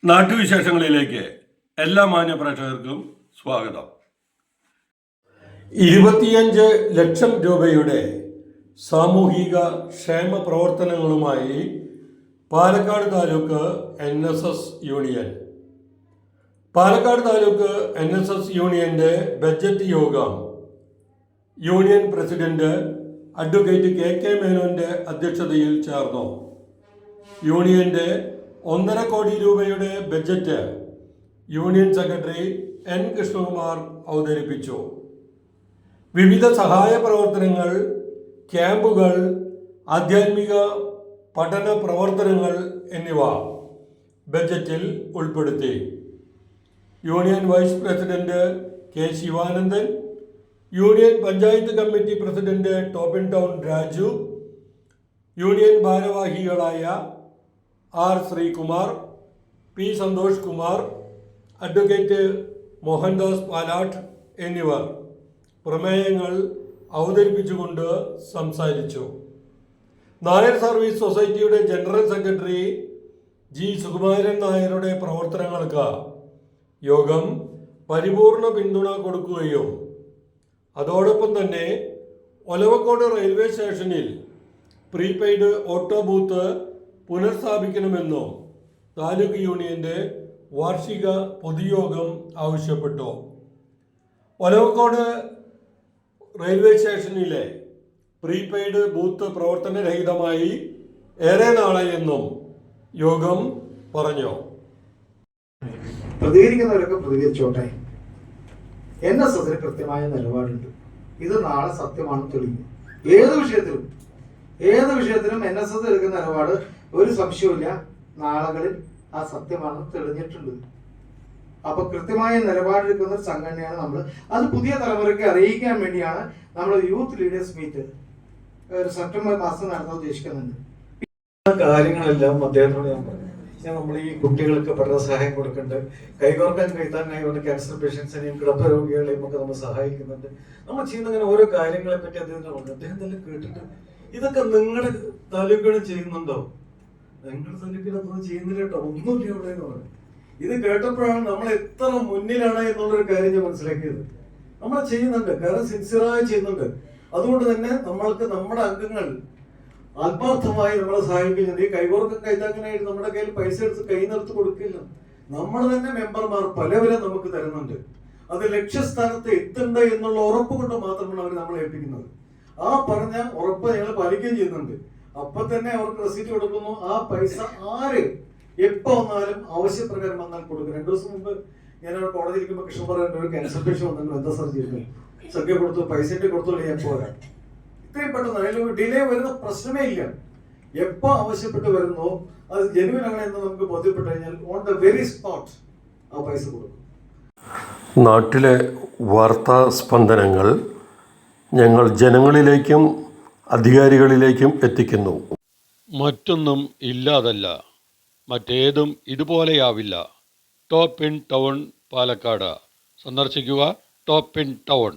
നാട്ടുവിശേഷങ്ങളിലേക്ക് എല്ലാ മാന്യപ്രേക്ഷകർക്കും സ്വാഗതം. 25 ലക്ഷം രൂപയുടെ സാമൂഹിക ക്ഷേമ പ്രവർത്തനങ്ങളുമായി Palakkad taluk NSS union. Palakkad taluk NSS യൂണിയൻ്റെ ബഡ്ജറ്റ് യോഗം യൂണിയൻ പ്രസിഡന്റ് അഡ്വക്കേറ്റ് KK മേനോന്റെ അധ്യക്ഷതയിൽ ചേർന്നു. യൂണിയന്റെ 1.5 കോടി രൂപയുടെ budget union secretary N Krishnakumar അവതരിപ്പിച്ചു. വിവിധ സഹായ പ്രവർത്തനങ്ങൾ, ക്യാമ്പുകൾ, ആധ്യാത്മിക പഠന പ്രവർത്തനങ്ങൾ എന്നിവ ബഡ്ജറ്റിൽ ഉൾപ്പെടുത്തി. Union vice president K Sivanandan, union panchayat committee president top in town Raju, union ഭാരവാഹികളായ R Sreekumar, P Santhosh Kumar, advocate Mohandas Palatt എന്നിവർ പ്രമേയങ്ങൾ അവതരിപ്പിച്ചുകൊണ്ട് സംസാരിച്ചു. നായർ സർവീസ് സൊസൈറ്റിയുടെ ജനറൽ സെക്രട്ടറി G സുകുമാരൻ നായരുടെ പ്രവർത്തനങ്ങൾക്ക് യോഗം പരിപൂർണ പിന്തുണ കൊടുക്കുകയും അതോടൊപ്പം തന്നെ ഒലവക്കോട് റെയിൽവേ സ്റ്റേഷനിൽ പ്രീപെയ്ഡ് ഓട്ടോ ബൂത്ത് പുനഃസ്ഥാപിക്കണമെന്നും താലൂക്ക് യൂണിയന്റെ വാർഷിക പൊതുയോഗം ആവശ്യപ്പെട്ടു. ഒലവക്കോട് റെയിൽവേ സ്റ്റേഷനിലെ പ്രീപെയ്ഡ് ബൂത്ത് പ്രവർത്തനരഹിതമായി ഏറെ നാളായെന്നും യോഗം പറഞ്ഞു. പ്രതികരിക്കുന്നവരൊക്കെ പ്രതികരിച്ചോട്ടെ. NSSന് കൃത്യമായ നിലപാടുണ്ട്. ഇത് നാളെ സത്യമാണെന്ന് തെളിഞ്ഞു. ഏത് വിഷയത്തിലും NSS എടുക്കുന്ന നിലപാട് ഒരു സംശയവുമില്ല, നാളുകളിൽ ആ സത്യമാണെന്ന് തെളിഞ്ഞിട്ടുണ്ട്. അപ്പൊ കൃത്യമായ നിലപാടെടുക്കുന്ന ഒരു സംഘടനയാണ് നമ്മൾ. അത് പുതിയ തലമുറയ്ക്ക് അറിയിക്കാൻ വേണ്ടിയാണ് നമ്മൾ യൂത്ത് ലീഡേഴ്സ് മീറ്റ് ഒരു സെപ്റ്റംബർ മാസം നടത്താൻ ഉദ്ദേശിക്കുന്നുണ്ട്. കാര്യങ്ങളെല്ലാം അദ്ദേഹത്തോട് ഞാൻ പറഞ്ഞു. നമ്മൾ ഈ കുട്ടികൾക്ക് പഠന സഹായം കൊടുക്കുന്നുണ്ട്, കൈകോർക്കാൻ കൈത്താങ്ങായി കൊണ്ട് ക്യാൻസർ പേഷ്യൻസിനെയും കിടപ്പ് രോഗികളെയും ഒക്കെ നമ്മൾ സഹായിക്കുന്നുണ്ട്. നമ്മൾ ചെയ്യുന്ന അങ്ങനെ ഓരോ കാര്യങ്ങളെ പറ്റി അദ്ദേഹം പറഞ്ഞു. അദ്ദേഹം തന്നെ കേട്ടിട്ട് ഇതൊക്കെ നിങ്ങളുടെ താലൂക്കുകളിൽ ചെയ്യുന്നുണ്ടോ? നിങ്ങളുടെ താലൂക്കിലൊന്നും ചെയ്യുന്നില്ല കേട്ടോ, ഒന്നുമില്ല ഇവിടെ എന്ന് പറഞ്ഞു. ഇത് കേട്ടപ്പോഴാണ് നമ്മൾ എത്ര മുന്നിലാണ് എന്നുള്ളൊരു കാര്യം ഞാൻ മനസ്സിലാക്കിയത്. നമ്മൾ ചെയ്യുന്നുണ്ട്, കാരണം സിൻസിയറായി ചെയ്യുന്നുണ്ട്. അതുകൊണ്ട് തന്നെ നമ്മൾക്ക് നമ്മുടെ അംഗങ്ങൾ ആത്മാർത്ഥമായി നമ്മളെ സഹായിക്കുന്നുണ്ട്. ഈ കൈകോർക്കം കൈത്താങ്ങനായിട്ട് നമ്മുടെ കയ്യിൽ പൈസ എടുത്ത് കൈ നിറത്ത് കൊടുക്കില്ല. നമ്മൾ തന്നെ മെമ്പർമാർ പലവരും നമുക്ക് തരുന്നുണ്ട്. അത് ലക്ഷ്യസ്ഥാനത്ത് എത്തണ്ട എന്നുള്ള ഉറപ്പ് കൊണ്ട് മാത്രമാണ് അവർ നമ്മളെ ഏൽപ്പിക്കുന്നത്. ആ പറഞ്ഞ ഉറപ്പ് ഞങ്ങൾ പാലിക്കുകയും ചെയ്യുന്നുണ്ട്. അപ്പൊ തന്നെ അവർക്ക് റെസീറ്റ് കൊടുക്കുന്നു. ആ പൈസ ആര് എപ്പോ വന്നാലും ആവശ്യപ്രകാരം വന്നാൽ കൊടുക്കും. 2 ദിവസം മുമ്പ് ഞാൻ അവിടെ കോടതി ഇരിക്കുമ്പോൾ കൃഷ്ണൻ പറയുന്ന ഒരു ക്യാൻസർ പേഷ്യൻ വന്നെങ്കിൽ എന്താ സാർ ചെയ്യുന്നത്? സംഖ്യ കൊടുത്തു, പൈസ കൊടുത്തോളൂ, ഞാൻ പോരാ. ഇത്രയും പെട്ടെന്ന് അതിൽ ഡിലേ വരുന്ന പ്രശ്നമേ ഇല്ല. എപ്പോ ആവശ്യപ്പെട്ട് വരുന്നോ അത് ജെനുവിൻ ആണ് എന്ന് നമുക്ക് ബോധ്യപ്പെട്ടു കഴിഞ്ഞാൽ ഓൺ ദ വെരി സ്പോട്ട് ആ പൈസ കൊടുക്കും. നാട്ടിലെ വാർത്താ സ്പന്ദനങ്ങൾ ഞങ്ങൾ ജനങ്ങളിലേക്കും അധികാരികളിലേക്കും എത്തിക്കുന്നു. മറ്റൊന്നും ഇല്ലാതല്ല, മറ്റേതും ഇതുപോലെയാവില്ല. ടോപ്പിൻ ടൗൺ പാലക്കാട് സന്ദർശിക്കുക. ടോപ്പിൻ ടൗൺ.